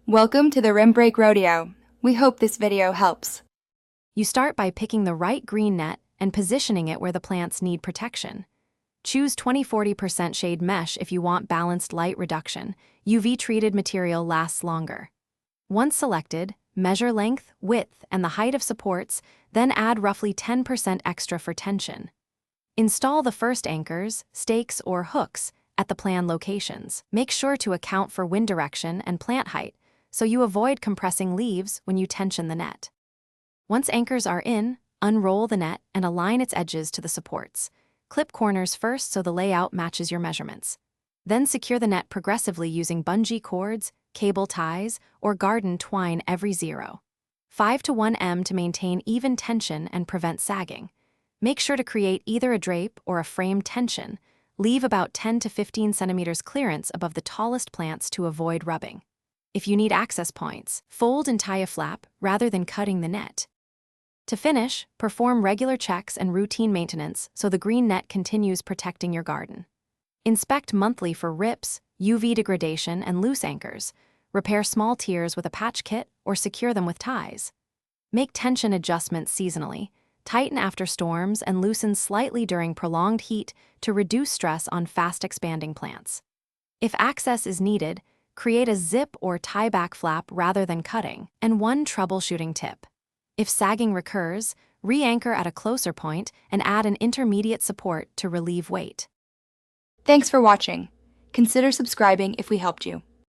Welcome to the Rim Break Rodeo. We hope this video helps. You start by picking the right green net and positioning it where the plants need protection. Choose 20-40% shade mesh if you want balanced light reduction. UV-treated material lasts longer. Once selected, measure length, width, and the height of supports, then add roughly 10% extra for tension. Install the first anchors, stakes, or hooks at the planned locations. Make sure to account for wind direction and plant height, so you avoid compressing leaves when you tension the net. Once anchors are in, unroll the net and align its edges to the supports. Clip corners first so the layout matches your measurements. Then secure the net progressively using bungee cords, cable ties, or garden twine every 0.5 to 1 m to maintain even tension and prevent sagging. Make sure to create either a drape or a frame tension. Leave about 10 to 15 centimeters clearance above the tallest plants to avoid rubbing. If you need access points, fold and tie a flap rather than cutting the net. To finish, perform regular checks and routine maintenance so the green net continues protecting your garden. Inspect monthly for rips, UV degradation, and loose anchors. Repair small tears with a patch kit or secure them with ties. Make tension adjustments seasonally. Tighten after storms and loosen slightly during prolonged heat to reduce stress on fast-expanding plants. If access is needed, create a zip or tie-back flap rather than cutting. And one troubleshooting tip. If sagging recurs, re-anchor at a closer point and add an intermediate support to relieve weight. Thanks for watching. Consider subscribing if we helped you.